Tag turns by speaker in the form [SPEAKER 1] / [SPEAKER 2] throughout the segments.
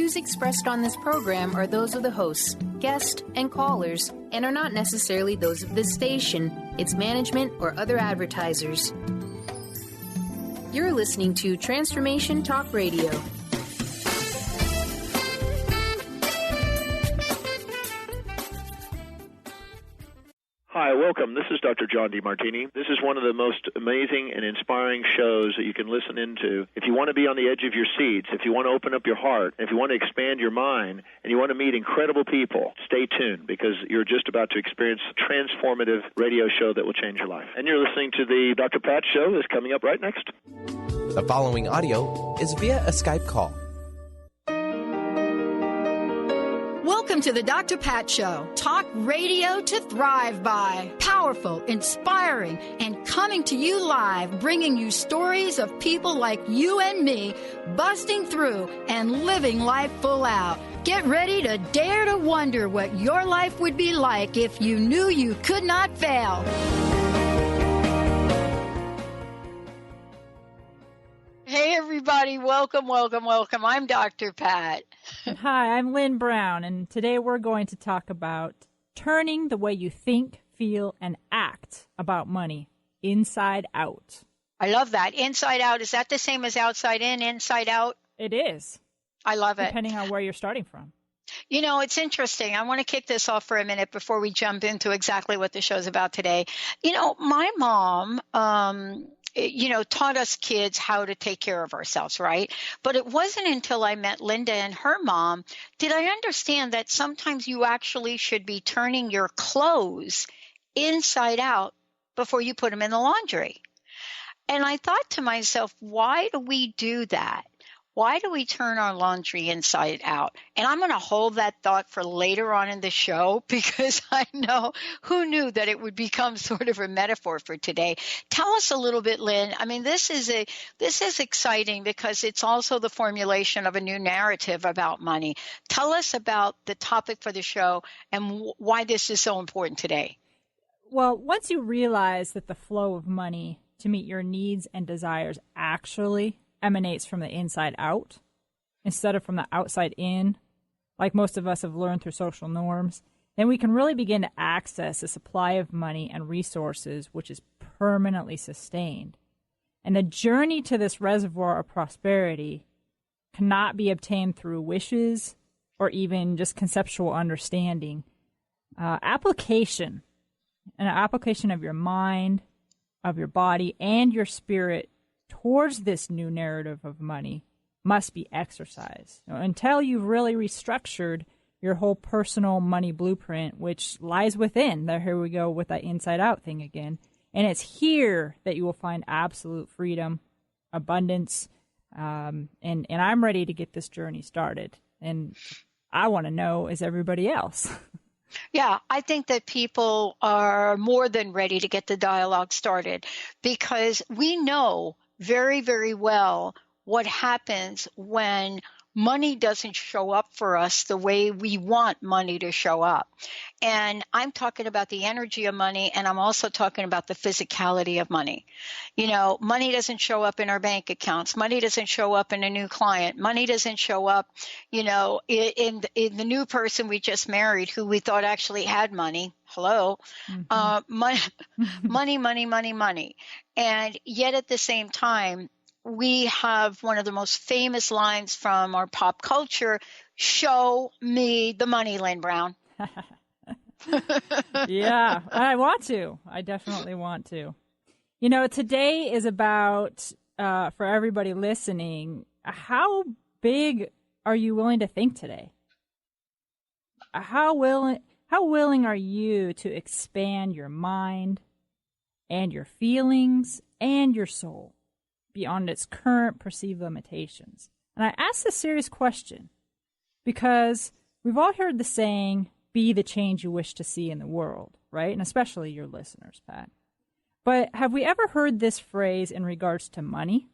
[SPEAKER 1] views expressed on this program are those of the hosts, guests, and callers, and are not necessarily those of this station, its management, or other advertisers. You're listening to Transformation Talk Radio.
[SPEAKER 2] Hi, welcome. This is Dr. John DeMartini. This is one of the most amazing and inspiring shows that you can listen into. If you want to be on the edge of your seats, if you want to open up your heart, if you want to expand your mind, and you want to meet incredible people, stay tuned because you're just about to experience a transformative radio show that will change your life. And you're listening to the Dr. Pat Show that's coming up right next.
[SPEAKER 3] The following audio is via a Skype call.
[SPEAKER 4] Welcome to the Dr. Pat Show. Talk radio to thrive by. Powerful, inspiring, and coming to you live, bringing you stories of people like you and me, busting through and living life full out. Get ready to dare to wonder what your life would be like if you knew you could not fail. Hey, everybody. Welcome, welcome, welcome. I'm Dr. Pat.
[SPEAKER 5] Hi, I'm Lynn Brown, and today we're going to talk about turning the way you think, feel, and act about money inside out.
[SPEAKER 4] I love that. Inside out. Is that the same as outside in, inside out?
[SPEAKER 5] It is.
[SPEAKER 4] I love it.
[SPEAKER 5] Depending on where you're starting from.
[SPEAKER 4] You know, it's interesting. I want to kick this off for a minute before we jump into exactly what the show's about today. You know, my mom, taught us kids how to take care of ourselves, right? But it wasn't until I met Linda and her mom did I understand that sometimes you actually should be turning your clothes inside out before you put them in the laundry. And I thought to myself, why do we do that? Why do we turn our laundry inside out? And I'm going to hold that thought for later on in the show because I know who knew that it would become sort of a metaphor for today. Tell us a little bit, Lynn. I mean, this is exciting because it's also the formulation of a new narrative about money. Tell us about the topic for the show and why this is so important today.
[SPEAKER 5] Well, once you realize that the flow of money to meet your needs and desires actually emanates from the inside out instead of from the outside in, like most of us have learned through social norms, then we can really begin to access a supply of money and resources which is permanently sustained. And the journey to this reservoir of prosperity cannot be obtained through wishes or even just conceptual understanding. Application of your mind, of your body, and your spirit towards this new narrative of money must be exercised. Until you've really restructured your whole personal money blueprint, which lies within. There, here we go with that inside out thing again. And it's here that you will find absolute freedom, abundance, and I'm ready to get this journey started. And I want to know, is everybody else?
[SPEAKER 4] Yeah, I think that people are more than ready to get the dialogue started because we know very, very well what happens when money doesn't show up for us the way we want money to show up. And I'm talking about the energy of money, and I'm also talking about the physicality of money. You know, money doesn't show up in our bank accounts. Money doesn't show up in a new client. Money doesn't show up, in the new person we just married who we thought actually had money. Hello. Money, money, money, money. And yet at the same time, we have one of the most famous lines from our pop culture, show me the money, Lynn Brown.
[SPEAKER 5] Yeah, I want to. I definitely want to. You know, today is about, for everybody listening, how big are you willing to think today? How willing are you to expand your mind and your feelings and your soul beyond its current perceived limitations? And I ask this serious question because we've all heard the saying, be the change you wish to see in the world, right? And especially your listeners, Pat. But have we ever heard this phrase in regards to money?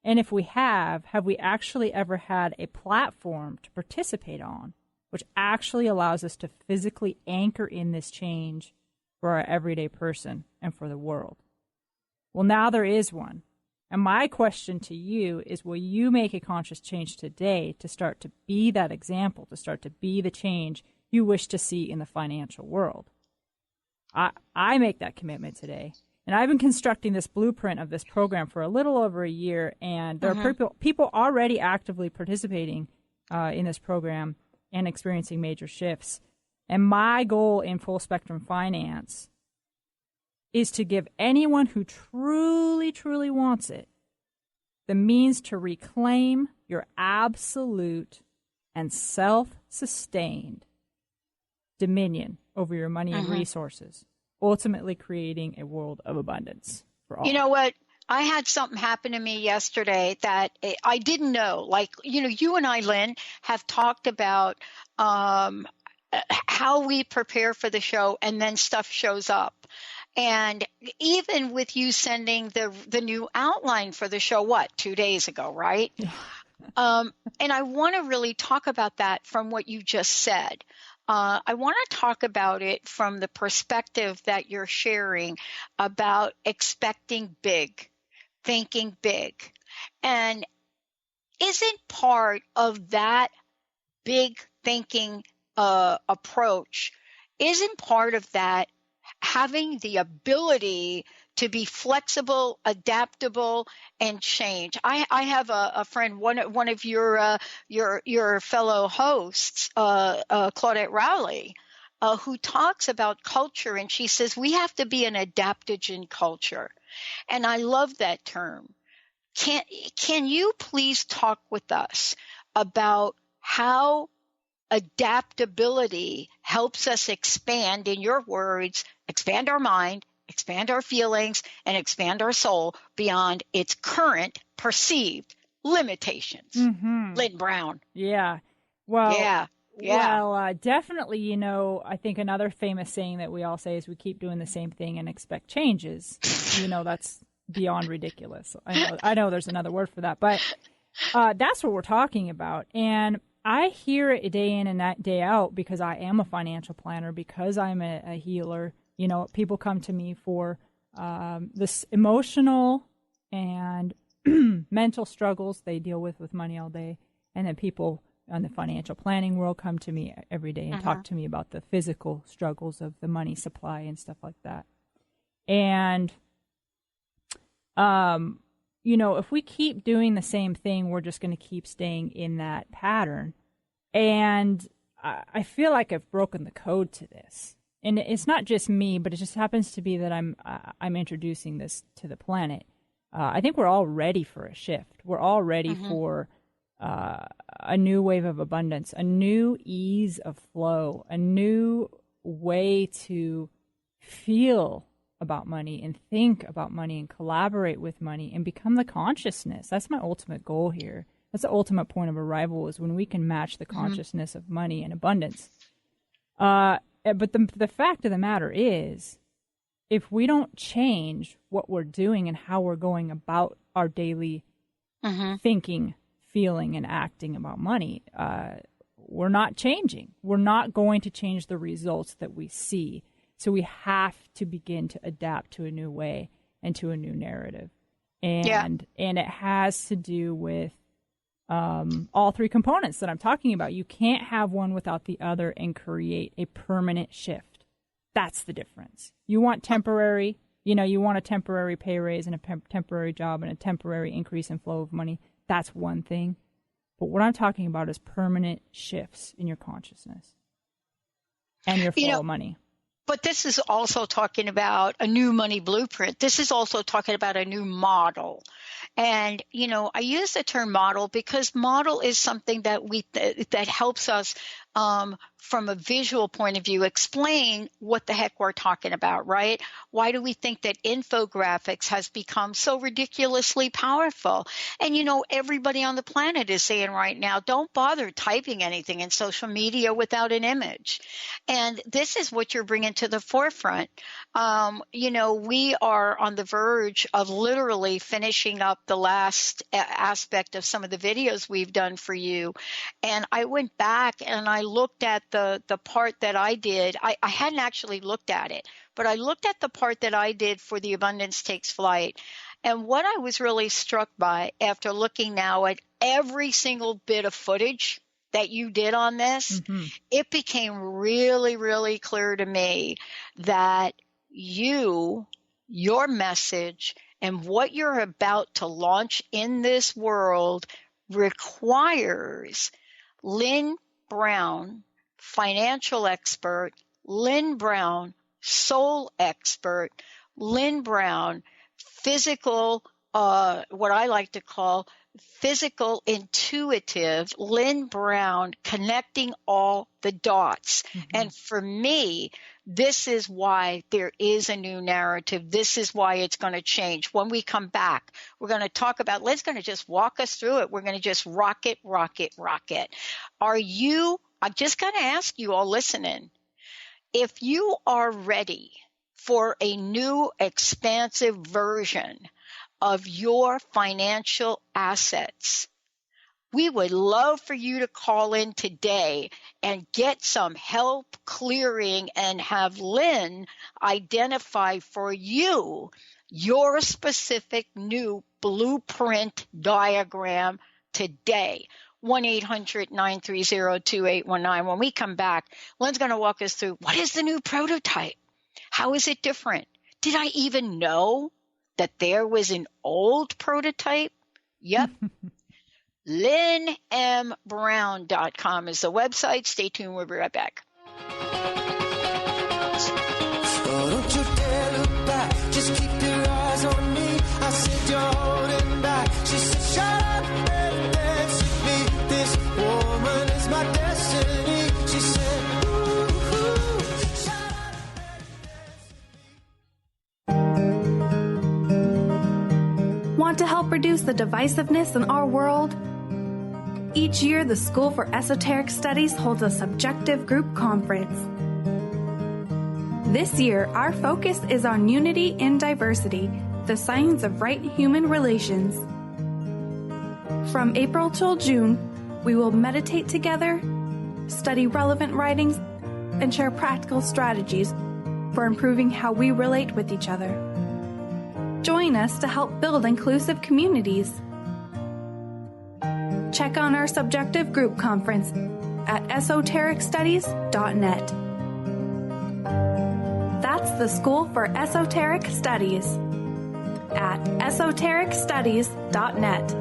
[SPEAKER 5] And if we have we actually ever had a platform to participate on which actually allows us to physically anchor in this change for our everyday person and for the world? Well, now there is one. And my question to you is, will you make a conscious change today to start to be that example, to start to be the change you wish to see in the financial world? I make that commitment today. And I've been constructing this blueprint of this program for a little over a year, and there are people already actively participating in this program and experiencing major shifts. And my goal in Full Spectrum Finance is to give anyone who truly, truly wants it the means to reclaim your absolute and self-sustained dominion over your money and resources, ultimately creating a world of abundance for all.
[SPEAKER 4] You know what? I had something happen to me yesterday that I didn't know. Like, you and I, Lynn, have talked about how we prepare for the show, and then stuff shows up. And even with you sending the new outline for the show, 2 days ago, right? And I want to really talk about that from what you just said. I want to talk about it from the perspective that you're sharing about expecting big, thinking big. And isn't part of that big thinking approach, isn't part of that having the ability to be flexible, adaptable, and change? I have a friend, one of your fellow hosts, Claudette Rowley, who talks about culture, and she says we have to be an adaptogen culture, and I love that term. Can you please talk with us about how adaptability helps us expand, in your words, expand our mind, expand our feelings, and expand our soul beyond its current perceived limitations? Lynn Brown.
[SPEAKER 5] Yeah. Well,
[SPEAKER 4] yeah.
[SPEAKER 5] Well, definitely, I think another famous saying that we all say is we keep doing the same thing and expect changes. That's beyond ridiculous. I know there's another word for that, but that's what we're talking about. And I hear it day in and day out because I am a financial planner, because I'm a healer. People come to me for this emotional and mental struggles they deal with money all day. And then people in the financial planning world come to me every day and talk to me about the physical struggles of the money supply and stuff like that. And, if we keep doing the same thing, we're just going to keep staying in that pattern. And I feel like I've broken the code to this. And it's not just me, but it just happens to be that I'm introducing this to the planet. I think we're all ready for a shift. We're all ready for a new wave of abundance, a new ease of flow, a new way to feel about money and think about money and collaborate with money and become the consciousness. That's my ultimate goal here. That's the ultimate point of arrival, is when we can match the consciousness of money and abundance. But the fact of the matter is, if we don't change what we're doing and how we're going about our daily thinking, feeling, and acting about money, we're not changing. We're not going to change the results that we see. So we have to begin to adapt to a new way and to a new narrative. And it has to do with all three components that I'm talking about. You can't have one without the other and create a permanent shift. That's the difference. You want temporary, you want a temporary pay raise and a temporary job and a temporary increase in flow of money. That's one thing. But what I'm talking about is permanent shifts in your consciousness and your flow of money.
[SPEAKER 4] But this is also talking about a new money blueprint. This is also talking about a new model. And, I use the term model because model is something that that helps us from a visual point of view explain what the heck we're talking about, right? Why do we think that infographics has become so ridiculously powerful? And, everybody on the planet is saying right now, don't bother typing anything in social media without an image. And this is what you're bringing to the forefront. We are on the verge of literally finishing up the last aspect of some of the videos we've done for you. And I went back and I looked at the part that I did. I hadn't actually looked at it, but I looked at the part that I did for the Abundance Takes Flight. And what I was really struck by after looking now at every single bit of footage that you did on this, it became really, really clear to me that your message and what you're about to launch in this world requires Lynn Brown, financial expert, Lynn Brown, soul expert, Lynn Brown, physical, what I like to call physical intuitive, Lynn Brown, connecting all the dots. And for me, this is why there is a new narrative. This is why it's going to change. When we come back, we're going to talk about, Lynn's going to just walk us through it. We're going to just rock it, rock it, rock it. I'm just going to ask you all listening, if you are ready for a new expansive version of your financial assets, we would love for you to call in today and get some help clearing and have Lynn identify for you your specific new blueprint diagram today. 1-800-930-2819. When we come back, Lynn's going to walk us through, what is the new prototype? How is it different? Did I even know that there was an old prototype? Yep. LynnMBrown.com is the website. Stay tuned. We'll be right back.
[SPEAKER 6] Oh, don't you dare look back. Just keep your eyes on me. I said you're holding back. She said, shut up and dance with me. This woman is my destiny. She said, ooh, shut up and dance.
[SPEAKER 7] Want to help reduce the divisiveness in our world? Each year, the School for Esoteric Studies holds a subjective group conference. This year, our focus is on unity in diversity, the science of right human relations. From April till June, we will meditate together, study relevant writings, and share practical strategies for improving how we relate with each other. Join us to help build inclusive communities. Check on our subjective group conference at esotericstudies.net. That's the School for Esoteric Studies at esotericstudies.net.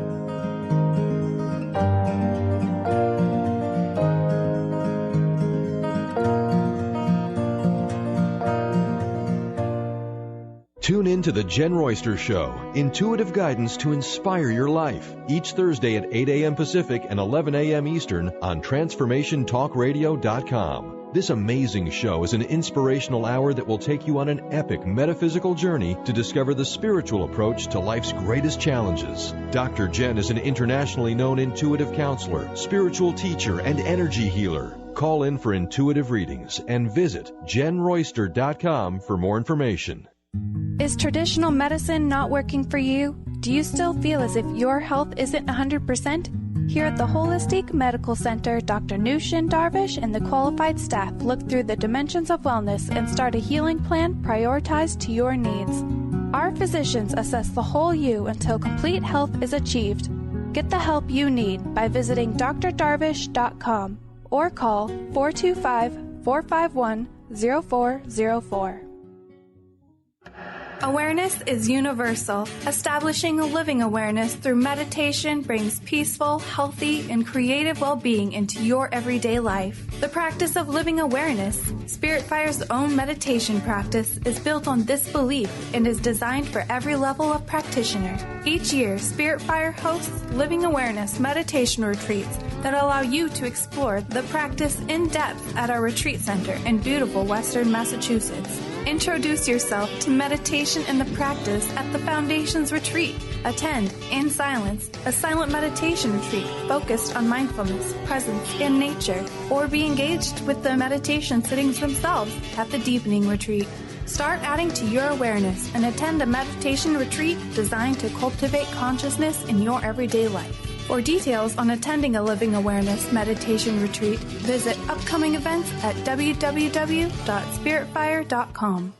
[SPEAKER 8] Tune in to The Jen Royster Show, intuitive guidance to inspire your life, each Thursday at 8 a.m. Pacific and 11 a.m. Eastern on TransformationTalkRadio.com. This amazing show is an inspirational hour that will take you on an epic metaphysical journey to discover the spiritual approach to life's greatest challenges. Dr. Jen is an internationally known intuitive counselor, spiritual teacher, and energy healer. Call in for intuitive readings and visit JenRoyster.com for more information.
[SPEAKER 7] Is traditional medicine not working for you? Do you still feel as if your health isn't 100%? Here at the Holistic Medical Center, Dr. Nushin Darvish and the qualified staff look through the dimensions of wellness and start a healing plan prioritized to your needs. Our physicians assess the whole you until complete health is achieved. Get the help you need by visiting drdarvish.com or call 425-451-0404. Awareness is universal. Establishing a living awareness through meditation brings peaceful, healthy, and creative well-being into your everyday life. The practice of living awareness, Spirit Fire's own meditation practice, is built on this belief and is designed for every level of practitioner. Each year, Spirit Fire hosts living awareness meditation retreats that allow you to explore the practice in depth at our retreat center in beautiful Western Massachusetts. Introduce yourself to meditation and the practice at the Foundation's retreat. Attend, in silence, a silent meditation retreat focused on mindfulness, presence, and nature, or be engaged with the meditation sittings themselves at the Deepening Retreat. Start adding to your awareness and attend a meditation retreat designed to cultivate consciousness in your everyday life. For details on attending a Living Awareness meditation retreat, visit upcoming events at www.spiritfire.com.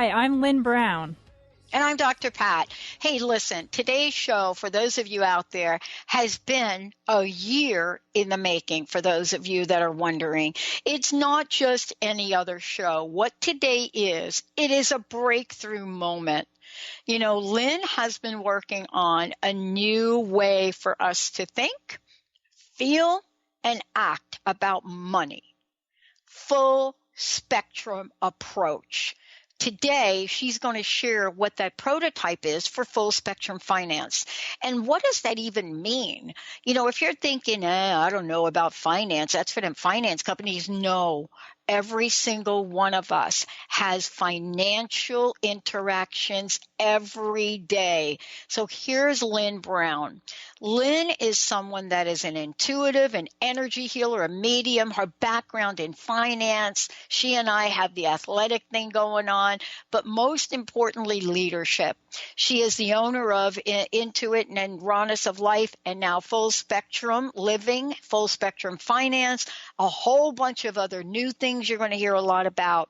[SPEAKER 5] Hi, I'm Lynn Brown.
[SPEAKER 4] And I'm Dr. Pat. Hey, listen, today's show, for those of you out there, has been a year in the making, for those of you that are wondering. It's not just any other show. What today is, it is a breakthrough moment. You know, Lynn has been working on a new way for us to think, feel, and act about money. Full spectrum approach. Today, she's going to share what that prototype is for full spectrum finance. And what does that even mean? You know, if you're thinking, I don't know about finance, that's for them finance companies. No, every single one of us has financial interactions every day. So here's Lynn Brown. Lynn is someone that is an intuitive, an energy healer, a medium. Her background in finance. She and I have the athletic thing going on, but most importantly, leadership. She is the owner of Intuit and Rawness of Life, and now Full Spectrum Living, Full Spectrum Finance, a whole bunch of other new things you're going to hear a lot about.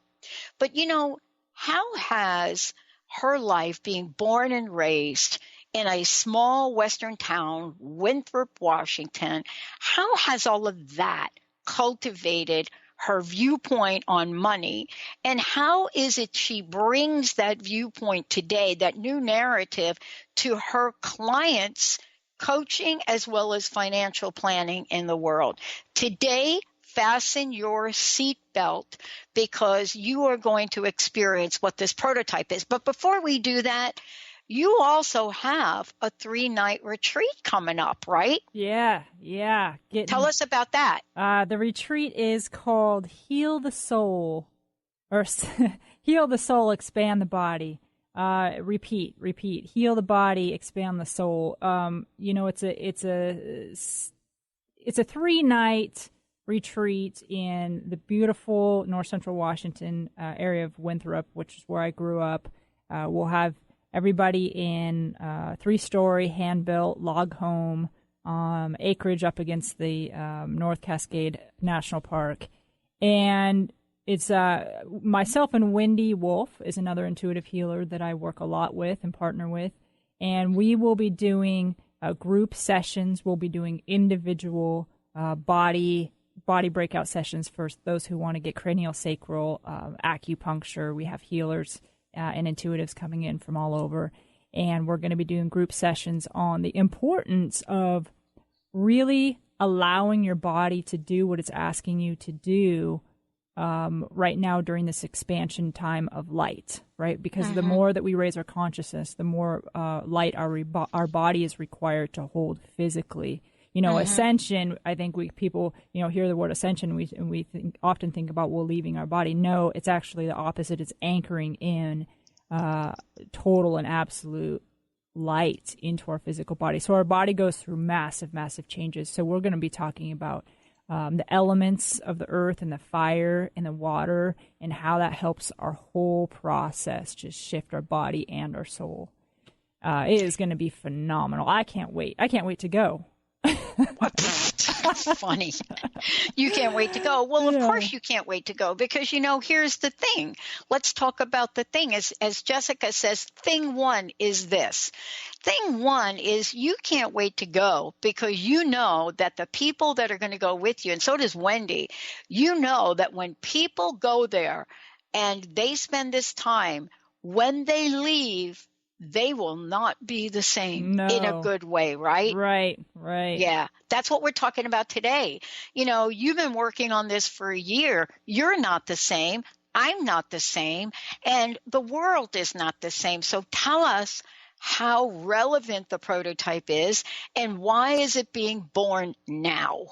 [SPEAKER 4] But, you know, how has her life, being born and raised in a small Western town, Winthrop, Washington, how has all of that cultivated her viewpoint on money? And how is it she brings that viewpoint today, that new narrative, to her clients' coaching as well as financial planning in the world? Today, fasten your seatbelt because you are going to experience what this prototype is. But before we do that, you also have a 3-night retreat coming up, right?
[SPEAKER 5] Yeah.
[SPEAKER 4] Tell us about that.
[SPEAKER 5] The retreat is called Heal the Soul, or Heal the Soul, Expand the Body. Repeat. Heal the body, expand the soul. You know, it's a 3-night retreat in the beautiful north central Washington area of Winthrop, which is where I grew up. We'll have everybody in 3-story hand-built log home, acreage up against the North Cascade National Park. And it's myself and Wendy Wolf is another intuitive healer that I work a lot with and partner with. And we will be doing group sessions. We'll be doing individual body breakout sessions for those who want to get craniosacral, acupuncture. We have healers and intuitives coming in from all over. And we're going to be doing group sessions on the importance of really allowing your body to do what it's asking you to do right now during this expansion time of light, right? Because the more that we raise our consciousness, the more light our body is required to hold physically. You know, ascension, I think people, hear the word ascension and we often think about, leaving our body. No, it's actually the opposite. It's anchoring in total and absolute light into our physical body. So our body goes through massive, massive changes. So we're going to be talking about the elements of the earth and the fire and the water and how that helps our whole process just shift our body and our soul. It is going to be phenomenal. I can't wait. I can't wait to go.
[SPEAKER 4] That's funny. You can't wait to go. Well, of course you can't wait to go because, here's the thing. Let's talk about the thing. As Jessica says, thing one is this. Thing one is you can't wait to go because you know that the people that are going to go with you, and so does Wendy, you know that when people go there and they spend this time, when they leave, they will not be the same in a good way, right?
[SPEAKER 5] Right.
[SPEAKER 4] Yeah, that's what we're talking about today. You've been working on this for a year. You're not the same. I'm not the same. And the world is not the same. So tell us how relevant the prototype is and why is it being born now?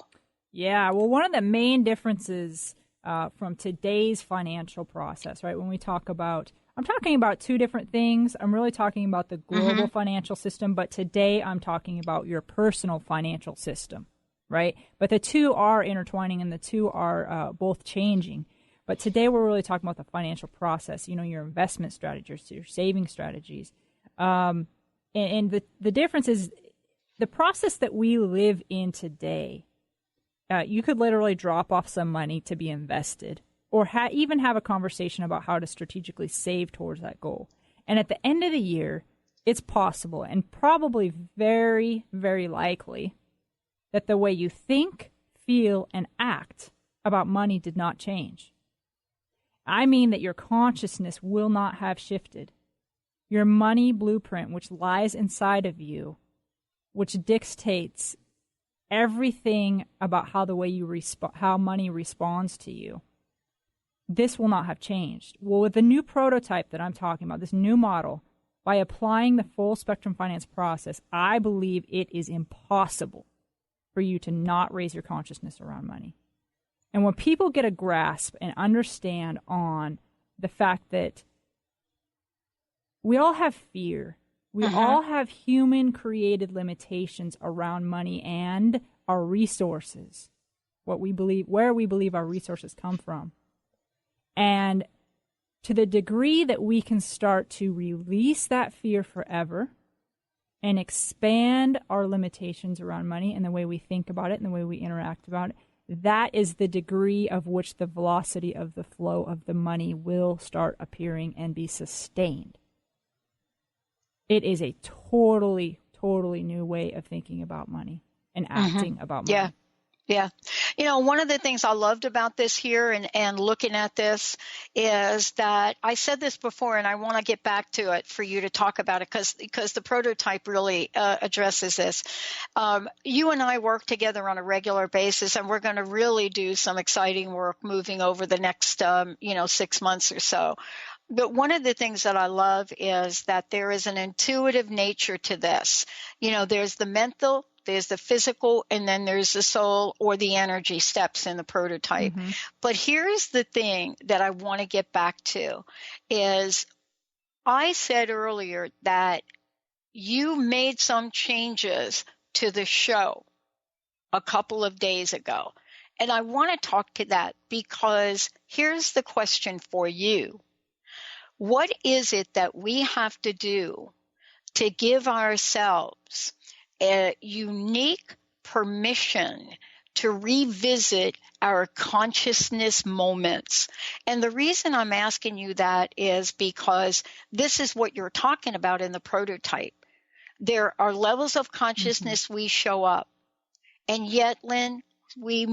[SPEAKER 5] Yeah, well, one of the main differences from today's financial process, right, when we talk about I'm talking about two different things. I'm really talking about the global financial system, but today I'm talking about your personal financial system, right? But the two are intertwining and the two are both changing. But today we're really talking about the financial process, your investment strategies, your saving strategies. And the difference is the process that we live in today, you could literally drop off some money to be invested or even have a conversation about how to strategically save towards that goal. And at the end of the year, it's possible and probably very, very likely that the way you think, feel, and act about money did not change. I mean that your consciousness will not have shifted. Your money blueprint, which lies inside of you, which dictates everything about how the way you how money responds to you, this will not have changed. Well, with the new prototype that I'm talking about, this new model, by applying the full spectrum finance process, I believe it is impossible for you to not raise your consciousness around money. And when people get a grasp and understand on the fact that we all have fear, we all have human-created limitations around money and our resources, where we believe our resources come from. And to the degree that we can start to release that fear forever and expand our limitations around money and the way we think about it and the way we interact about it, that is the degree of which the velocity of the flow of the money will start appearing and be sustained. It is a totally, totally new way of thinking about money and acting about money.
[SPEAKER 4] Yeah. Yeah. You know, one of the things I loved about this here and looking at this is that I said this before, and I want to get back to it for you to talk about it because the prototype really addresses this. You and I work together on a regular basis, and we're going to really do some exciting work moving over the next, 6 months or so. But one of the things that I love is that there is an intuitive nature to this. You know, there's the mental, there's the physical, and then there's the soul or the energy steps in the prototype. But here's the thing that I want to get back to is I said earlier that you made some changes to the show a couple of days ago. And I want to talk to that because here's the question for you. What is it that we have to do to give ourselves a unique permission to revisit our consciousness moments? And the reason I'm asking you that is because this is what you're talking about in the prototype. There are levels of consciousness we show up. And yet, Lynn, we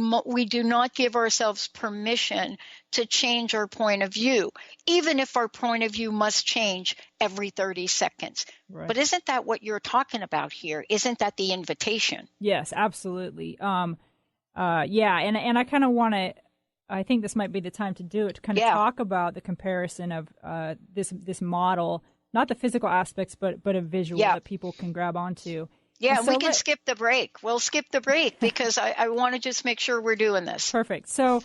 [SPEAKER 4] do not give ourselves permission to change our point of view, even if our point of view must change every 30 seconds. Right. But isn't that what you're talking about here? Isn't that the invitation?
[SPEAKER 5] Yes, absolutely. And I kind of want to, I think this might be the time to do it, to kind of talk about the comparison of this model, not the physical aspects, but a visual that people can grab onto.
[SPEAKER 4] Yeah, so we can skip the break. We'll skip the break because I want to just make sure we're doing this.
[SPEAKER 5] Perfect. So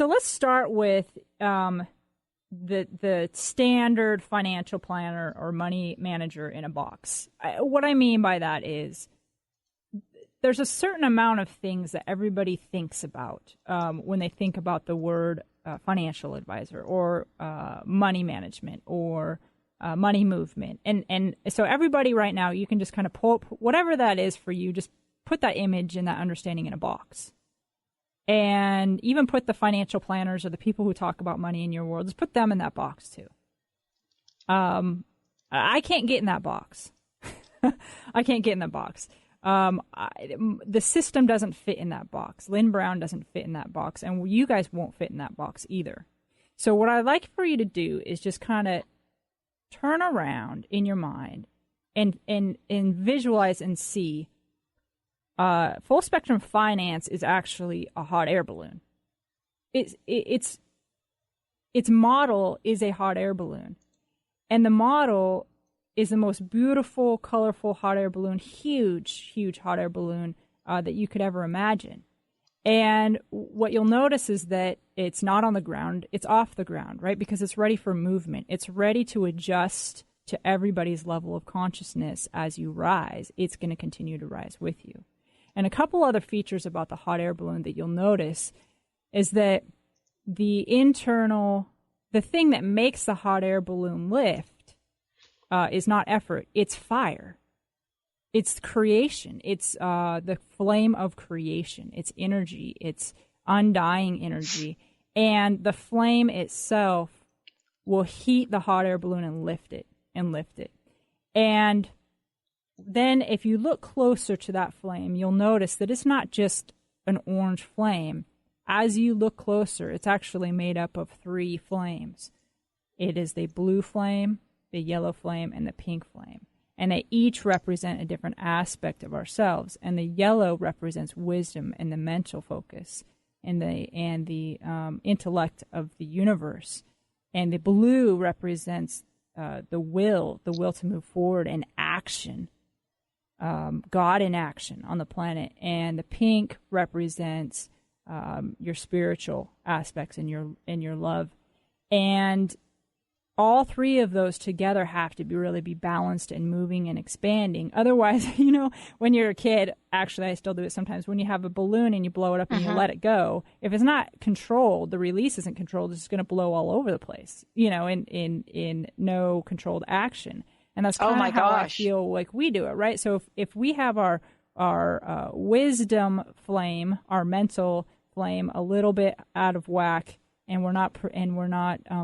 [SPEAKER 5] let's start with the standard financial planner or money manager in a box. What I mean by that is there's a certain amount of things that everybody thinks about when they think about the word financial advisor or money management or money movement. And so everybody right now, you can just kind of pull up whatever that is for you, just put that image and that understanding in a box. And even put the financial planners or the people who talk about money in your world, just put them in that box too. I can't get in that box. I can't get in that box. The system doesn't fit in that box. Lynn Brown doesn't fit in that box. And you guys won't fit in that box either. So what I'd like for you to do is just kind of turn around in your mind and visualize and see full spectrum finance is actually a hot air balloon. Its model is a hot air balloon. And the model is the most beautiful, colorful hot air balloon, huge, huge hot air balloon that you could ever imagine. And what you'll notice is that it's not on the ground, it's off the ground, right? Because it's ready for movement. It's ready to adjust to everybody's level of consciousness as you rise. It's going to continue to rise with you. And a couple other features about the hot air balloon that you'll notice is that the thing that makes the hot air balloon lift is not effort, it's fire. It's creation. It's the flame of creation. It's energy. It's undying energy. And the flame itself will heat the hot air balloon and lift it. And then if you look closer to that flame, you'll notice that it's not just an orange flame. As you look closer, it's actually made up of 3 flames. It is the blue flame, the yellow flame, and the pink flame. And they each represent a different aspect of ourselves. And the yellow represents wisdom and the mental focus and the intellect of the universe. And the blue represents the will to move forward and action, God in action on the planet. And the pink represents your spiritual aspects and your love. And all 3 of those together have to really be balanced and moving and expanding. Otherwise, when you're a kid, actually I still do it sometimes, when you have a balloon and you blow it up and you let it go, if it's not controlled, the release isn't controlled, it's just going to blow all over the place, in no controlled action. And that's kind of how I feel like we do it, right? So if we have our wisdom flame, our mental flame, a little bit out of whack, and we're not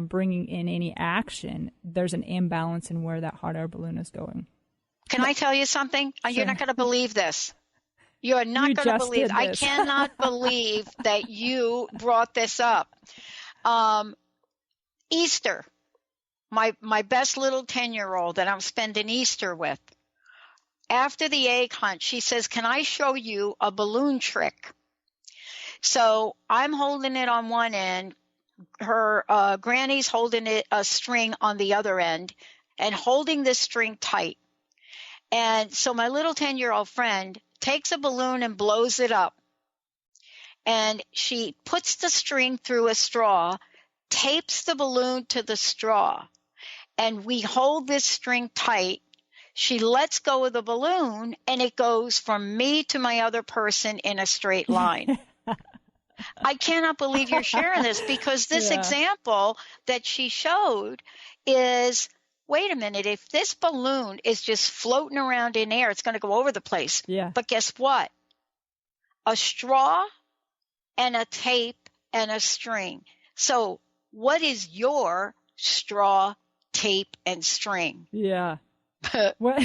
[SPEAKER 5] bringing in any action, there's an imbalance in where that hot air balloon is going.
[SPEAKER 4] Can I tell you something?
[SPEAKER 5] Sure.
[SPEAKER 4] You're not going to believe this. You're not going to believe this. I cannot believe that you brought this up. Easter, my best little 10-year-old that I'm spending Easter with, after the egg hunt, she says, "Can I show you a balloon trick?" So I'm holding it on one end. Her granny's holding a string on the other end and holding this string tight. And so my little 10-year-old friend takes a balloon and blows it up. And she puts the string through a straw, tapes the balloon to the straw, and we hold this string tight. She lets go of the balloon, and it goes from me to my other person in a straight line. I cannot believe you're sharing this, because this example that she showed is, wait a minute, if this balloon is just floating around in air, it's going to go over the place.
[SPEAKER 5] Yeah.
[SPEAKER 4] But guess what? A straw and a tape and a string. So what is your straw, tape, and string?
[SPEAKER 5] Yeah. Well,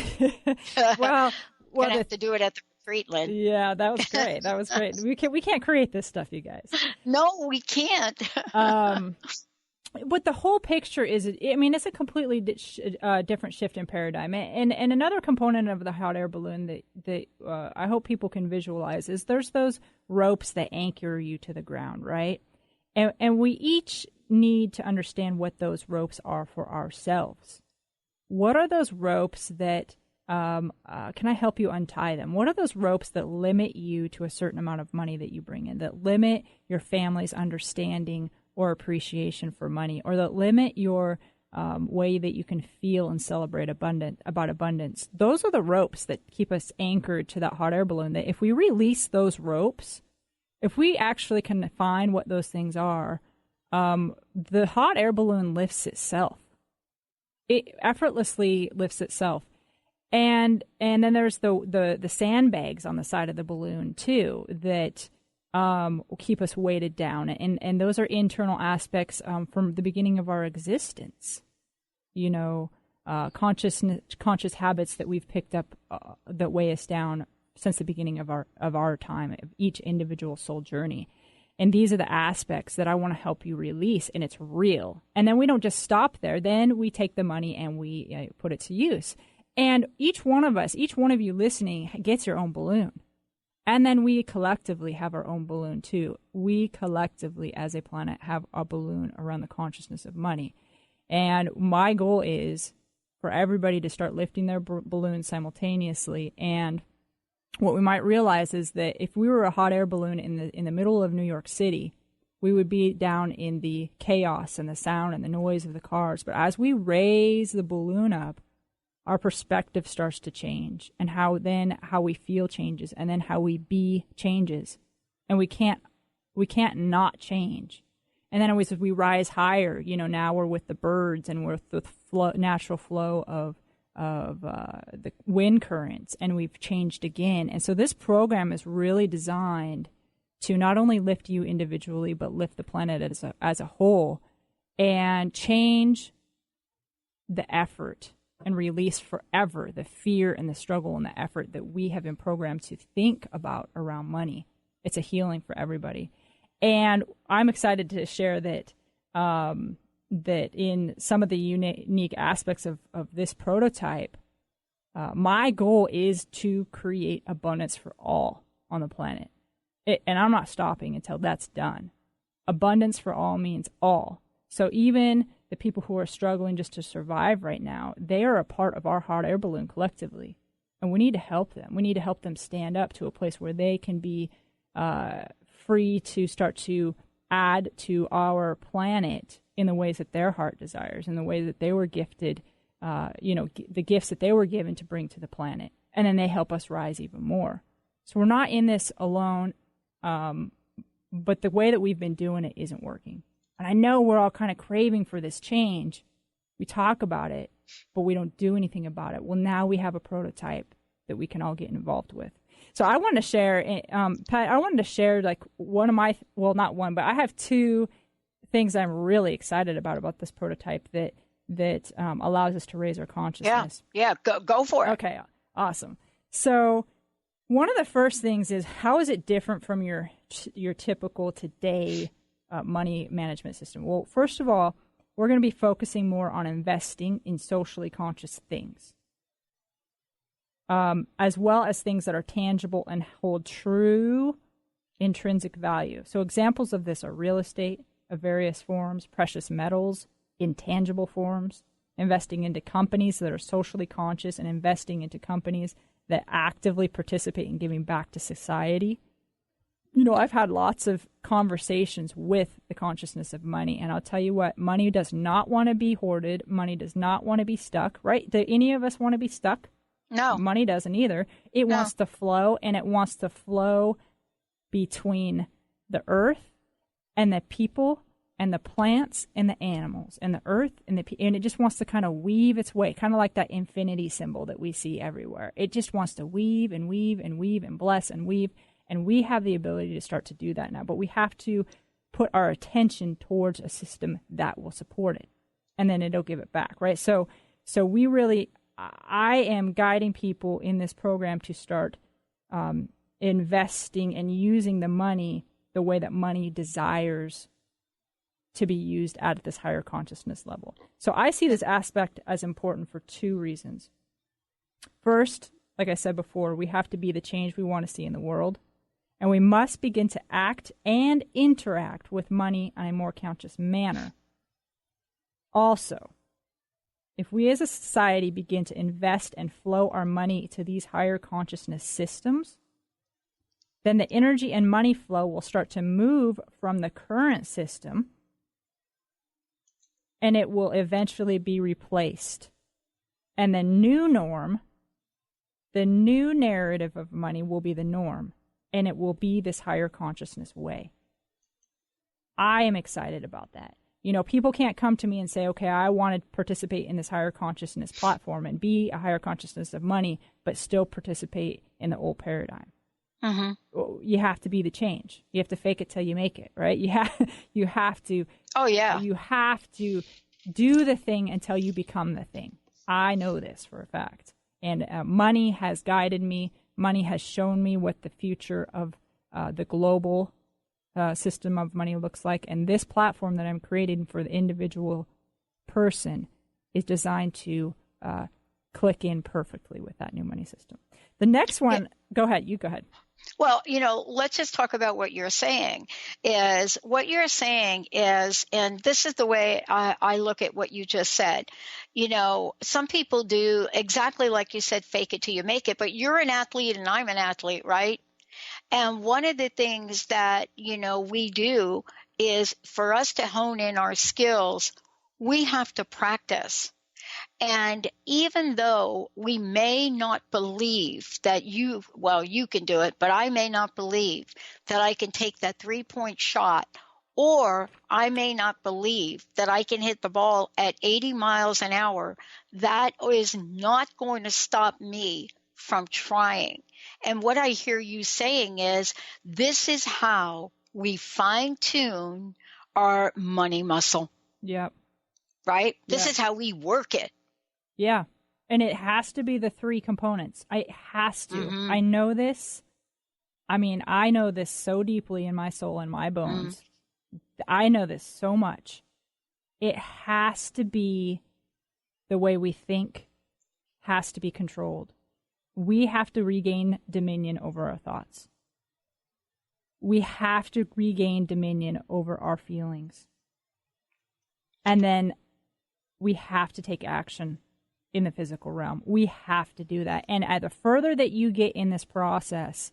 [SPEAKER 4] Gonna have to do it at the retreat, Lynn.
[SPEAKER 5] Yeah, that was great. That was great. We can't create this stuff, you guys.
[SPEAKER 4] No, we can't.
[SPEAKER 5] But the whole picture is, it's a completely different shift in paradigm. And another component of the hot air balloon that I hope people can visualize is there's those ropes that anchor you to the ground, right? And we each need to understand what those ropes are for ourselves. What are those ropes that, can I help you untie them? What are those ropes that limit you to a certain amount of money that you bring in, that limit your family's understanding or appreciation for money, or that limit your way that you can feel and celebrate about abundance? Those are the ropes that keep us anchored to that hot air balloon, that if we release those ropes, if we actually can find what those things are, the hot air balloon lifts itself. It effortlessly lifts itself. And then there's the sandbags on the side of the balloon too that will keep us weighted down. And those are internal aspects from the beginning of our existence. Conscious habits that we've picked up that weigh us down since the beginning of our time, of each individual soul journey. And these are the aspects that I want to help you release, and it's real. And then we don't just stop there. Then we take the money and we put it to use. And each one of us, each one of you listening, gets your own balloon. And then we collectively have our own balloon too. We collectively, as a planet, have a balloon around the consciousness of money. And my goal is for everybody to start lifting their balloons simultaneously. And what we might realize is that if we were a hot air balloon in the middle of New York City, we would be down in the chaos and the sound and the noise of the cars. But as we raise the balloon up, our perspective starts to change, and how we feel changes, and then how we be changes. And we can't not change. And then as we rise higher, now we're with the birds, and we're with the natural flow of the wind currents, and we've changed again. And so this program is really designed to not only lift you individually, but lift the planet as a whole, and change the effort and release forever the fear and the struggle and the effort that we have been programmed to think about around money. It's a healing for everybody. And I'm excited to share that that in some of the unique aspects of this prototype, my goal is to create abundance for all on the planet. And I'm not stopping until that's done. Abundance for all means all. So even the people who are struggling just to survive right now, they are a part of our hot air balloon collectively. And we need to help them. We need to help them stand up to a place where they can be free to start to add to our planet in the ways that their heart desires, in the way that they were gifted, the gifts that they were given to bring to the planet. And then they help us rise even more. So we're not in this alone, but the way that we've been doing it isn't working. And I know we're all kind of craving for this change. We talk about it, but we don't do anything about it. Well, now we have a prototype that we can all get involved with. So I wanted to share, Pat, I wanted to share like one of my, well, not one, but I have two things I'm really excited about this prototype that allows us to raise our consciousness.
[SPEAKER 4] Yeah, go for it.
[SPEAKER 5] Okay, awesome. So one of the first things is, how is it different from your typical today money management system? Well, first of all, we're going to be focusing more on investing in socially conscious things, as well as things that are tangible and hold true intrinsic value. So examples of this are real estate of various forms, precious metals, intangible forms, investing into companies that are socially conscious, and investing into companies that actively participate in giving back to society. You know, I've had lots of conversations with the consciousness of money, and I'll tell you what, money does not want to be hoarded. Money does not want to be stuck, right? Do any of us want to be stuck?
[SPEAKER 4] No.
[SPEAKER 5] Money doesn't either. It wants to flow, and it wants to flow between the earth and the people and the plants and the animals and the earth and and it just wants to kind of weave its way, kind of like that infinity symbol that we see everywhere. It just wants to weave and weave and weave and bless and weave. And we have the ability to start to do that now, but we have to put our attention towards a system that will support it, and then it'll give it back, right? So we really, I am guiding people in this program to start investing and using the money the way that money desires to be used at this higher consciousness level. So I see this aspect as important for two reasons. First, like I said before, we have to be the change we want to see in the world. And we must begin to act and interact with money in a more conscious manner. Also, if we as a society begin to invest and flow our money to these higher consciousness systems, then the energy and money flow will start to move from the current system, and it will eventually be replaced. And the new norm, the new narrative of money will be the norm. And it will be this higher consciousness way. I am excited about that. You know, people can't come to me and say, okay, I want to participate in this higher consciousness platform and be a higher consciousness of money, but still participate in the old paradigm. Mm-hmm. You have to be the change. You have to fake it till you make it, right? You have to. Oh, yeah. You have to do the thing until you become the thing. I know this for a fact. And money has guided me. Money has shown me what the future of the global system of money looks like. And this platform that I'm creating for the individual person is designed to click in perfectly with that new money system. The next one, Go ahead. You go ahead.
[SPEAKER 4] Well, you know, let's just talk about what you're saying. What you're saying is, and this is the way I look at what you just said. You know, some people do exactly like you said, fake it till you make it, but you're an athlete and I'm an athlete, right? And one of the things that, you know, we do is for us to hone in our skills, we have to practice. And even though we may not believe that you can do it, but I may not believe that I can take that 3-point shot, or I may not believe that I can hit the ball at 80 miles an hour, that is not going to stop me from trying. And what I hear you saying is, this is how we fine-tune our money muscle.
[SPEAKER 5] Yep.
[SPEAKER 4] Right? This
[SPEAKER 5] Yep.
[SPEAKER 4] is how we work it.
[SPEAKER 5] Yeah. And it has to be the three components. It has to.
[SPEAKER 4] Mm-hmm.
[SPEAKER 5] I know this. I mean, I know this so deeply in my soul and my bones. I know this so much. It has to be the way we think, has to be controlled. We have to regain dominion over our thoughts. We have to regain dominion over our feelings. And then we have to take action in the physical realm. We have to do that. And the further that you get in this process,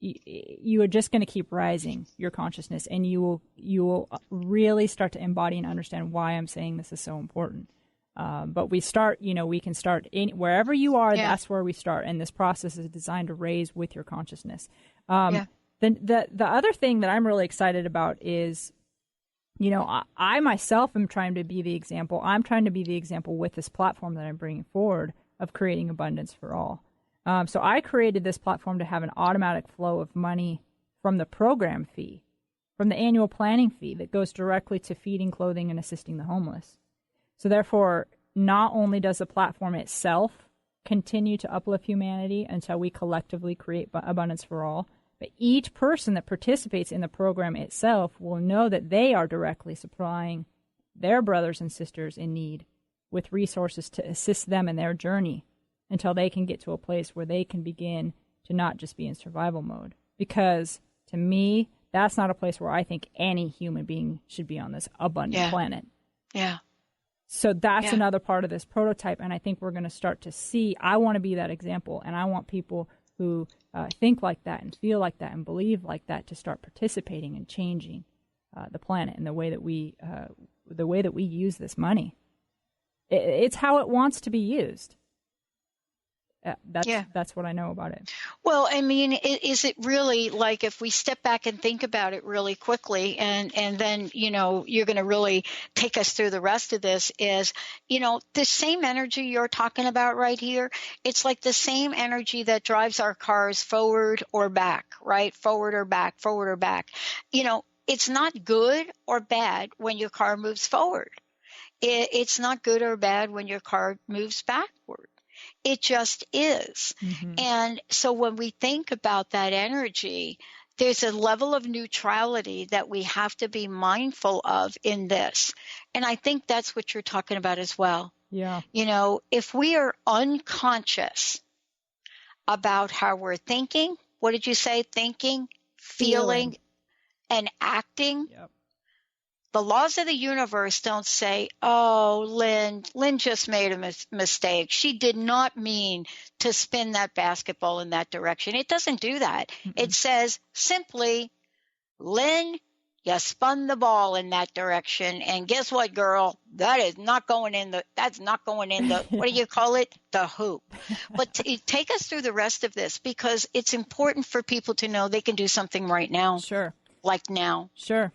[SPEAKER 5] you are just going to keep rising your consciousness, and you will really start to embody and understand why I'm saying this is so important. But we start, we can start wherever you are. Yeah. That's where we start, and this process is designed to raise with your consciousness. The other thing that I'm really excited about is, I myself am trying to be the example. I'm trying to be the example with this platform that I'm bringing forward of creating abundance for all. So I created this platform to have an automatic flow of money from the program fee, from the annual planning fee that goes directly to feeding, clothing, and assisting the homeless. So therefore, not only does the platform itself continue to uplift humanity until we collectively create abundance for all, but each person that participates in the program itself will know that they are directly supplying their brothers and sisters in need with resources to assist them in their journey until they can get to a place where they can begin to not just be in survival mode. Because to me, that's not a place where I think any human being should be on this abundant planet.
[SPEAKER 4] Yeah.
[SPEAKER 5] So that's another part of this prototype, and I think we're going to start to see, I want to be that example, and I want people who think like that and feel like that and believe like that to start participating and changing the planet and the way that we use this money. It's how it wants to be used. That's what I know about it.
[SPEAKER 4] Well, I mean, is it really, like, if we step back and think about it really quickly, and then, you're going to really take us through the rest of this, is, the same energy you're talking about right here, it's like the same energy that drives our cars forward or back, right? Forward or back, forward or back. It's not good or bad when your car moves forward. It's not good or bad when your car moves backward. It just is. Mm-hmm. And so when we think about that energy, there's a level of neutrality that we have to be mindful of in this. And I think that's what you're talking about as well.
[SPEAKER 5] Yeah.
[SPEAKER 4] If we are unconscious about how we're thinking, what did you say? Thinking, feeling, and acting.
[SPEAKER 5] Yep.
[SPEAKER 4] The laws of the universe don't say, oh, Lynn just made a mistake. She did not mean to spin that basketball in that direction. It doesn't do that. Mm-hmm. It says simply, Lynn, you spun the ball in that direction. And guess what, girl? That's not going in the, what do you call it? The hoop. But take us through the rest of this, because it's important for people to know they can do something right now.
[SPEAKER 5] Sure.
[SPEAKER 4] Like now.
[SPEAKER 5] Sure.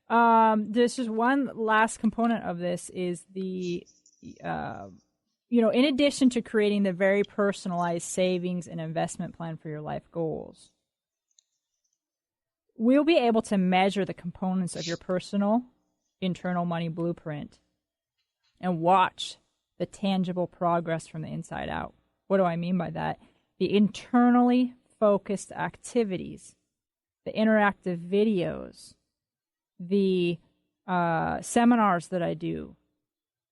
[SPEAKER 5] There's just one last component of this is the, in addition to creating the very personalized savings and investment plan for your life goals, we'll be able to measure the components of your personal internal money blueprint and watch the tangible progress from the inside out. What do I mean by that? The internally focused activities, the interactive videos, the seminars that I do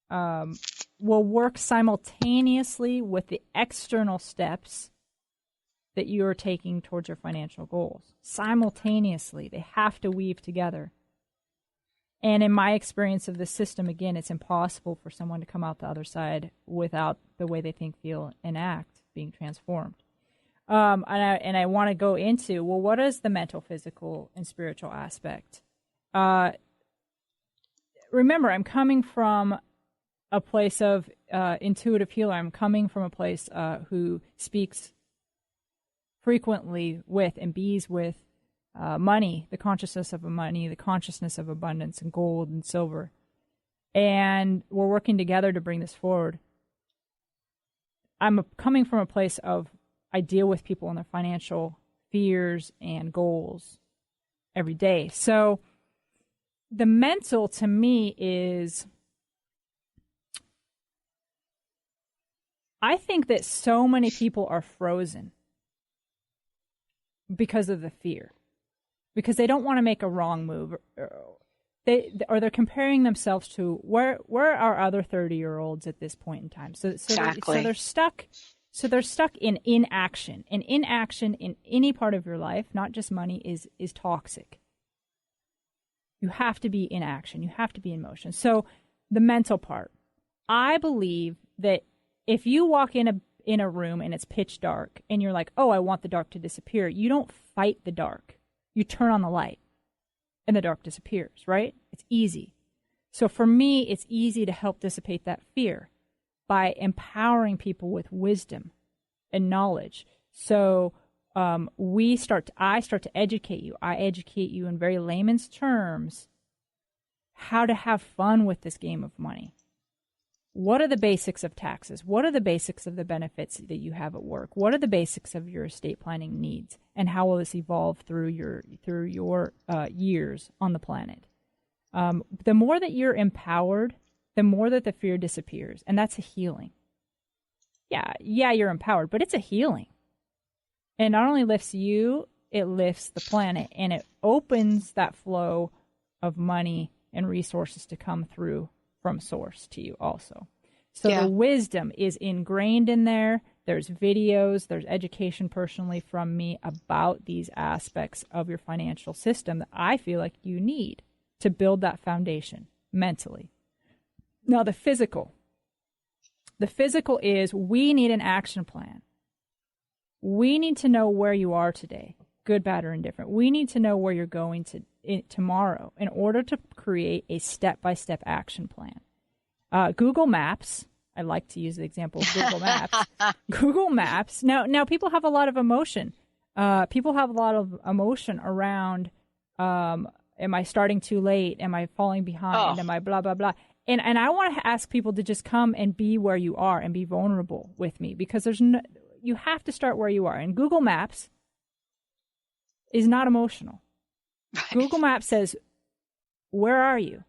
[SPEAKER 5] will work simultaneously with the external steps that you are taking towards your financial goals. Simultaneously, they have to weave together. And in my experience of the system, again, it's impossible for someone to come out the other side without the way they think, feel, and act being transformed. And I want to go into, well, what is the mental, physical, and spiritual aspect? Remember, I'm coming from a place of intuitive healer. I'm coming from a place who speaks frequently with and bees with money, the consciousness of money, the consciousness of abundance and gold and silver. And we're working together to bring this forward. I'm coming from a place of I deal with people and their financial fears and goals every day. So the mental to me is, I think that so many people are frozen because of the fear, because they don't want to make a wrong move, or they're comparing themselves to where are other 30-year-olds at this point in time. So they're stuck. So they're stuck in inaction, and inaction in any part of your life, not just money, is toxic. You have to be in action. You have to be in motion. So the mental part, I believe that if you walk in a room and it's pitch dark and you're like, oh, I want the dark to disappear, you don't fight the dark. You turn on the light and the dark disappears, right? It's easy. So for me, it's easy to help dissipate that fear by empowering people with wisdom and knowledge. So I start to educate you. I educate you in very layman's terms how to have fun with this game of money. What are the basics of taxes? What are the basics of the benefits that you have at work? What are the basics of your estate planning needs? And how will this evolve through your years on the planet? The more that you're empowered, the more that the fear disappears. And that's a healing. Yeah, you're empowered, but it's a healing. It not only lifts you, it lifts the planet, and it opens that flow of money and resources to come through from source to you also. So the wisdom is ingrained in there. There's videos, there's education personally from me about these aspects of your financial system that I feel like you need to build that foundation mentally. Now the physical is we need an action plan. We need to know where you are today, good, bad, or indifferent. We need to know where you're going tomorrow in order to create a step-by-step action plan. Google Maps, I like to use the example of Google Maps. Google Maps, now people have a lot of emotion. People have a lot of emotion around, am I starting too late? Am I falling behind? Am I blah, blah, blah? And I want to ask people to just come and be where you are and be vulnerable with me, because you have to start where you are. And Google Maps is not emotional. Google Maps says, where are you?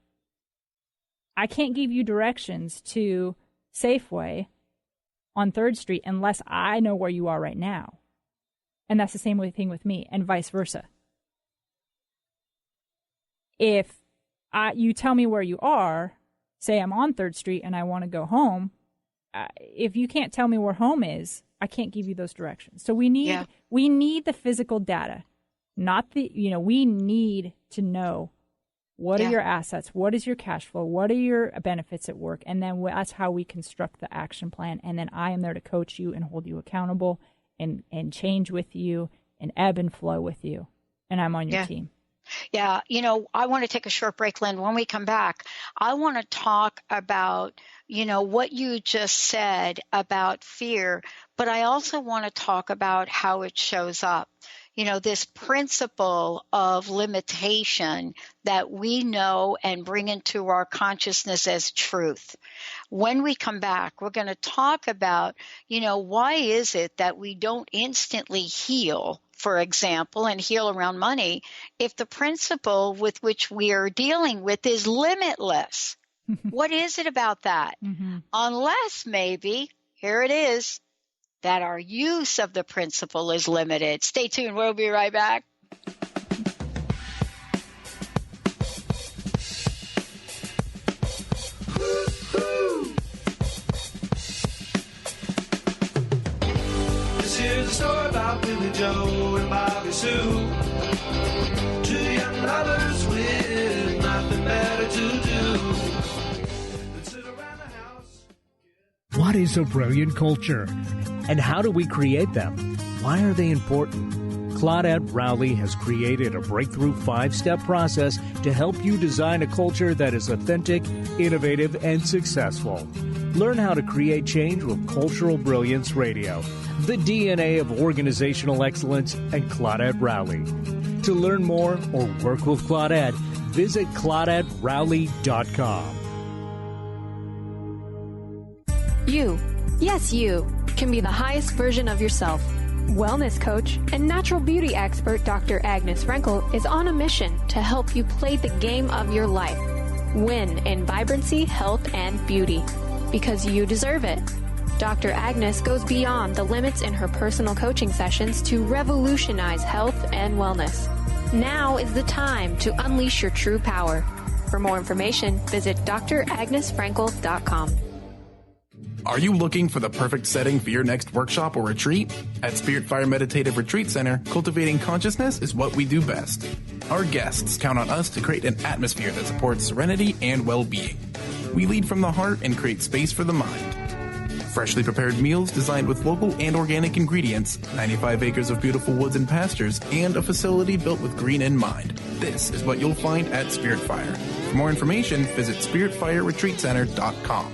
[SPEAKER 5] I can't give you directions to Safeway on 3rd Street unless I know where you are right now. And that's the same thing with me, and vice versa. If you tell me where you are, say I'm on 3rd Street and I want to go home, if you can't tell me where home is, I can't give you those directions. So we need the physical data, not we need to know what are your assets, what is your cash flow, what are your benefits at work, and then that's how we construct the action plan. And then I am there to coach you and hold you accountable and change with you and ebb and flow with you. And I'm on your team.
[SPEAKER 4] Yeah, I want to take a short break, Lynn. When we come back, I want to talk about, what you just said about fear, but I also want to talk about how it shows up. This principle of limitation that we know and bring into our consciousness as truth. When we come back, we're going to talk about, why is it that we don't instantly heal, for example, and heal around money if the principle with which we are dealing with is limitless? What is it about that? Mm-hmm. Unless maybe, here it is, that our use of the principle is limited. Stay tuned. We'll be right back.
[SPEAKER 6] This is a story about Billy Joe and Bobby Sue. Two young lovers with nothing better to do than sit around the house.
[SPEAKER 9] What is a brilliant culture? And how do we create them? Why are they important? Claudette Rowley has created a breakthrough 5-step process to help you design a culture that is authentic, innovative, and successful. Learn how to create change with Cultural Brilliance Radio, the DNA of organizational excellence, and Claudette Rowley. To learn more or work with Claudette, visit ClaudetteRowley.com.
[SPEAKER 1] You. Yes, you.
[SPEAKER 10] can be the highest version of yourself. Wellness coach and natural beauty expert Dr. Agnes Frenkel is on a mission to help you play the game of your life. Win in vibrancy, health, and beauty. Because you deserve it. Dr. Agnes goes beyond the limits in her personal coaching sessions to revolutionize health and wellness. Now is the time to unleash your true power. For more information, visit dragnesfrankel.com.
[SPEAKER 11] Are you looking for the perfect setting for your next workshop or retreat? At Spirit Fire Meditative Retreat Center, cultivating consciousness is what we do best. Our guests count on us to create an atmosphere that supports serenity and well-being. We lead from the heart and create space for the mind. Freshly prepared meals designed with local and organic ingredients, 95 acres of beautiful woods and pastures, and a facility built with green in mind. This is what you'll find at Spirit Fire. For more information, visit spiritfireretreatcenter.com.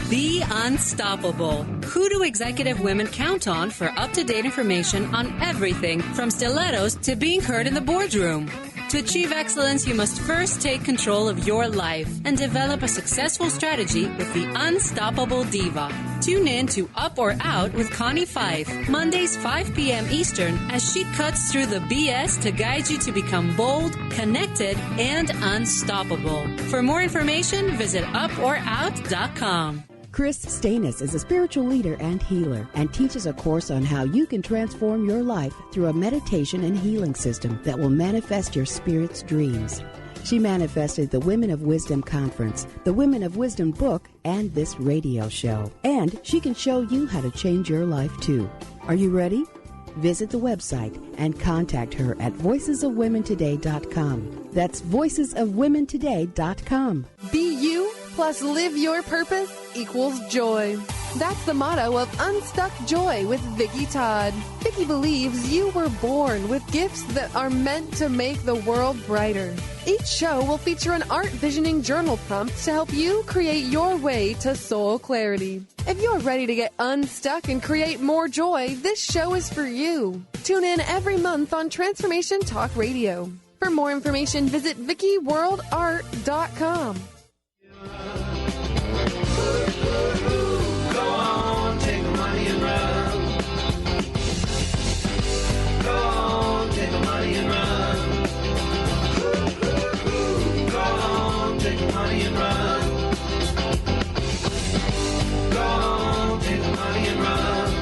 [SPEAKER 12] Be unstoppable. Who do executive women count on for up-to-date information on everything from stilettos to being heard in the boardroom? To achieve excellence, you must first take control of your life and develop a successful strategy with the Unstoppable Diva. Tune in to Up or Out with Connie Fife, Mondays 5 p.m. Eastern, as she cuts through the BS to guide you to become bold, connected, and unstoppable. For more information, visit uporout.com.
[SPEAKER 13] Chris Stanis is a spiritual leader and healer and teaches a course on how you can transform your life through a meditation and healing system that will manifest your spirit's dreams. She manifested the Women of Wisdom Conference, the Women of Wisdom book, and this radio show. And she can show you how to change your life too. Are you ready? Visit the website and contact her at voicesofwomentoday.com. That's voicesofwomentoday.com.
[SPEAKER 14] Be you plus live your purpose equals joy. That's the motto of Unstuck Joy with Vicki Todd. Vicki believes you were born with gifts that are meant to make the world brighter. Each show will feature an art visioning journal prompt to help you create your way to soul clarity. If you're ready to get unstuck and create more joy, this show is for you. Tune in every month on Transformation Talk Radio. For more information, visit VickiWorldArt.com.
[SPEAKER 6] Go on, take the money and run. Go on, take the money and run. Go on, take the money and run. Go on, take the money and run.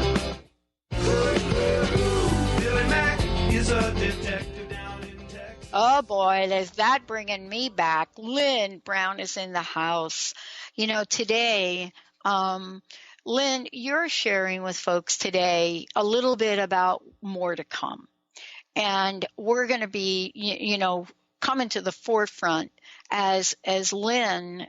[SPEAKER 6] Billy Mack is a detective down in Texas.
[SPEAKER 4] Oh boy, is that bringing me back. Lynn Brown is in the house. You know, today, Lynn, you're sharing with folks today a little bit about more to come. And we're going to be, coming to the forefront as Lynn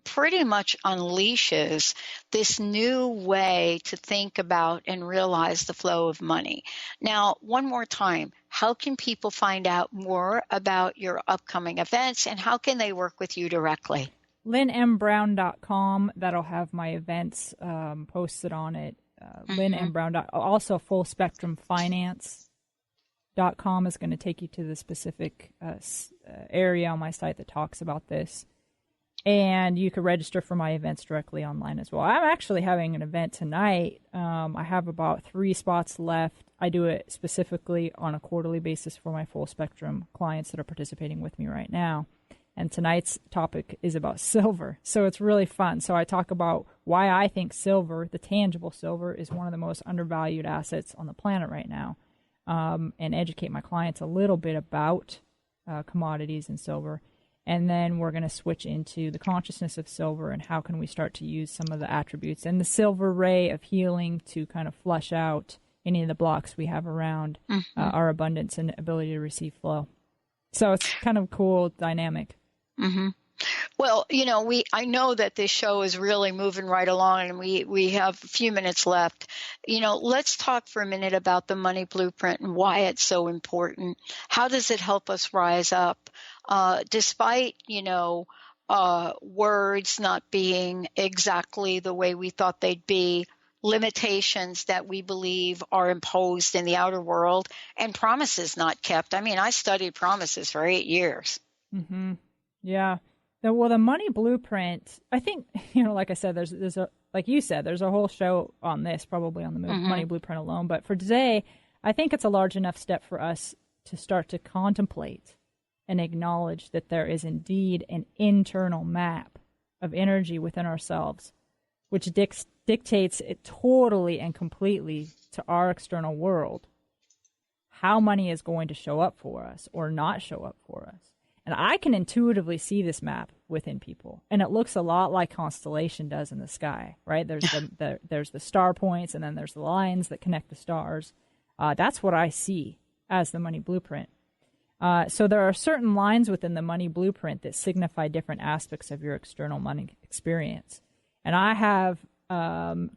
[SPEAKER 4] pretty much unleashes this new way to think about and realize the flow of money. Now, one more time, how can people find out more about your upcoming events and how can they work with you directly?
[SPEAKER 5] LynnMBrown.com. That'll have my events posted on it. LynnMBrown. Also, FullSpectrumFinance.com is going to take you to the specific area on my site that talks about this. And you can register for my events directly online as well. I'm actually having an event tonight. I have about 3 spots left. I do it specifically on a quarterly basis for my Full Spectrum clients that are participating with me right now. And tonight's topic is about silver. So it's really fun. So I talk about why I think silver, the tangible silver, is one of the most undervalued assets on the planet right now, and educate my clients a little bit about commodities and silver. And then we're going to switch into the consciousness of silver and how can we start to use some of the attributes and the silver ray of healing to kind of flush out any of the blocks we have around our abundance and ability to receive flow. So it's kind of cool dynamic.
[SPEAKER 4] Mm-hmm. Well, I know that this show is really moving right along and we have a few minutes left. Let's talk for a minute about the money blueprint and why it's so important. How does it help us rise up? Despite, words not being exactly the way we thought they'd be, limitations that we believe are imposed in the outer world, and promises not kept. I mean, I studied promises for 8 years.
[SPEAKER 5] Mm-hmm. Yeah. The money blueprint, I think, like I said, there's a, like you said, there's a whole show on this, probably on the money blueprint alone. But for today, I think it's a large enough step for us to start to contemplate and acknowledge that there is indeed an internal map of energy within ourselves, which dictates it totally and completely to our external world, how money is going to show up for us or not show up for us. And I can intuitively see this map within people, and it looks a lot like constellation does in the sky, right? There's there's the star points, and then there's the lines that connect the stars. That's what I see as the money blueprint. So there are certain lines within the money blueprint that signify different aspects of your external money experience. And I have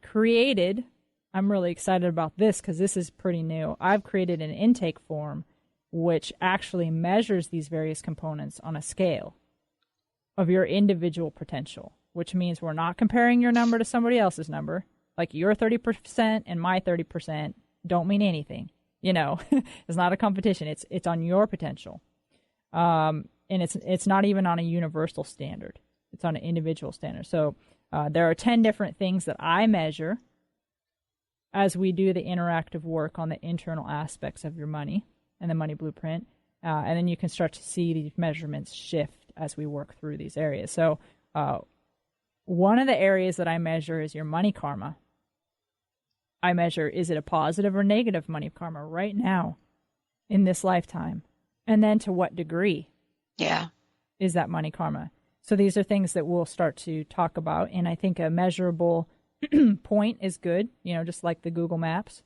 [SPEAKER 5] created, I'm really excited about this because this is pretty new. I've created an intake form which actually measures these various components on a scale of your individual potential, which means we're not comparing your number to somebody else's number. Like your 30% and my 30% don't mean anything. It's not a competition. It's on your potential. And it's not even on a universal standard. It's on an individual standard. So there are 10 different things that I measure as we do the interactive work on the internal aspects of your money and the money blueprint. And then you can start to see these measurements shift as we work through these areas. So one of the areas that I measure is your money karma. I measure, is it a positive or negative money karma right now in this lifetime? And then to what degree is that money karma? So these are things that we'll start to talk about. And I think a measurable point is good, just like the Google Maps.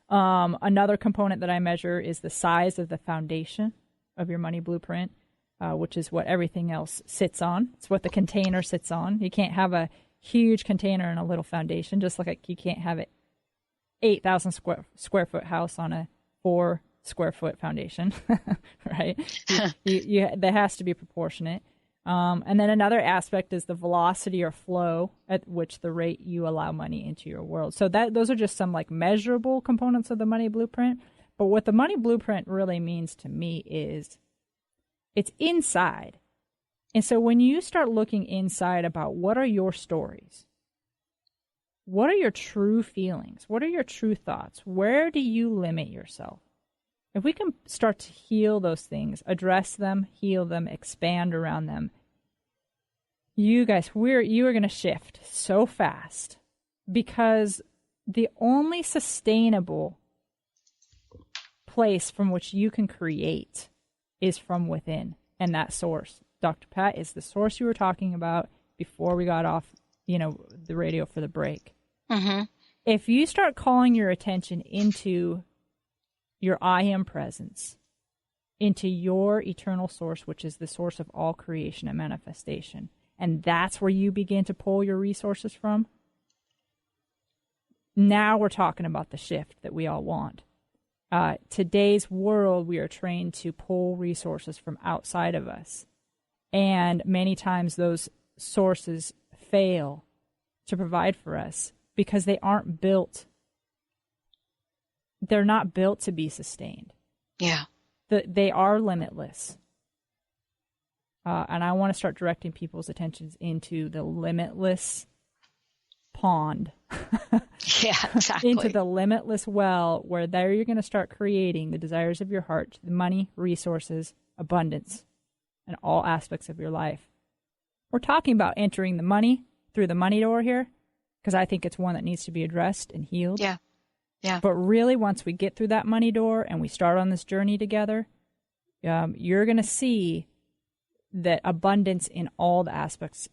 [SPEAKER 5] Another component that I measure is the size of the foundation of your money blueprint, which is what everything else sits on. It's what the container sits on. You can't have a huge container and a little foundation, just like you can't have an 8,000 square foot house on a 4 square foot foundation, right? That has to be proportionate. And then another aspect is the velocity or flow at which the rate you allow money into your world. So those are just some like measurable components of the money blueprint. But what the money blueprint really means to me is it's inside. And so when you start looking inside about what are your stories, what are your true feelings, what are your true thoughts, where do you limit yourself? If we can start to heal those things, address them, heal them, expand around them, you guys, you are going to shift so fast, because the only sustainable place from which you can create is from within. And that source, Dr. Pat, is the source you were talking about before we got off, the radio for the break. Mm-hmm. If you start calling your attention into your I am presence, into your eternal source, which is the source of all creation and manifestation, and that's where you begin to pull your resources from, now we're talking about the shift that we all want. Today's world, we are trained to pull resources from outside of us, and many times those sources fail to provide for us because they aren't built. They're not built to be sustained.
[SPEAKER 4] Yeah.
[SPEAKER 5] They are limitless. And I want to start directing people's attentions into the limitless pond.
[SPEAKER 4] Yeah, exactly.
[SPEAKER 5] Into the limitless well, where there you're going to start creating the desires of your heart, the money, resources, abundance, and all aspects of your life. We're talking about entering the money through the money door here, because I think it's one that needs to be addressed and healed.
[SPEAKER 4] Yeah. Yeah.
[SPEAKER 5] But really, once we get through that money door and we start on this journey together, you're going to see that abundance in all the aspects,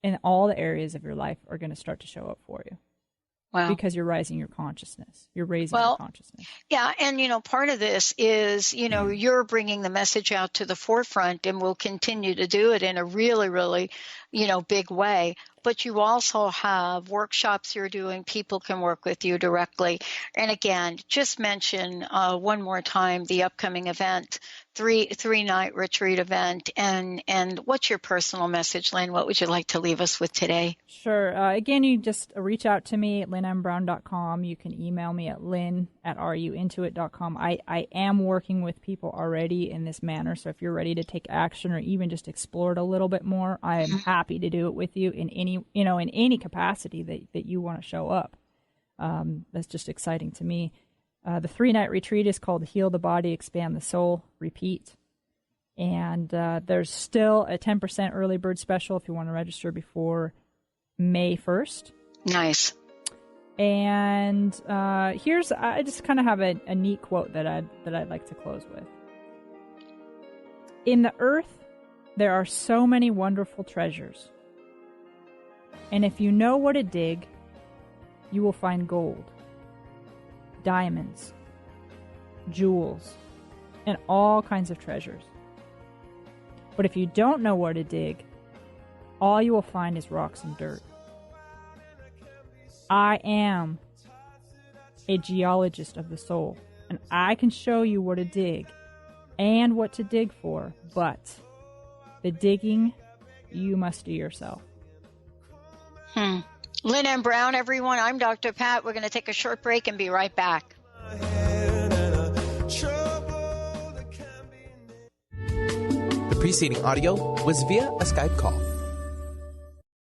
[SPEAKER 5] in all the areas of your life are going to start to show up for you.
[SPEAKER 4] Wow.
[SPEAKER 5] Because you're raising your consciousness. You're raising your consciousness.
[SPEAKER 4] Yeah. And, part of this is, you're bringing the message out to the forefront, and we'll continue to do it in a really, really, big way. but you also have workshops you're doing. People can work with you directly. And again, just mention one more time the upcoming event, three-night retreat event. And what's your personal message, Lynn? What would you like to leave us with today?
[SPEAKER 5] Sure. Again, you just reach out to me at lynnmbrown.com. You can email me at lynn@ruintoit.com. I am working with people already in this manner, so if you're ready to take action or even just explore it a little bit more, I am happy to do it with you in any capacity that you want to show up. That's just exciting to me. The 3-night retreat is called Heal the Body, Expand the Soul, Repeat. And there's still a 10% early bird special if you want to register before May 1st.
[SPEAKER 4] Nice.
[SPEAKER 5] And I just kind of have a neat quote that I'd like to close with. In the earth, there are so many wonderful treasures. And if you know what to dig, you will find gold, diamonds, jewels, and all kinds of treasures. But if you don't know where to dig, all you will find is rocks and dirt. I am a geologist of the soul, and I can show you where to dig and what to dig for, but the digging you must do yourself.
[SPEAKER 4] Lynn M. Brown, everyone. I'm Dr. Pat. We're going to take a short break and be right back.
[SPEAKER 3] The preceding audio was via a Skype call.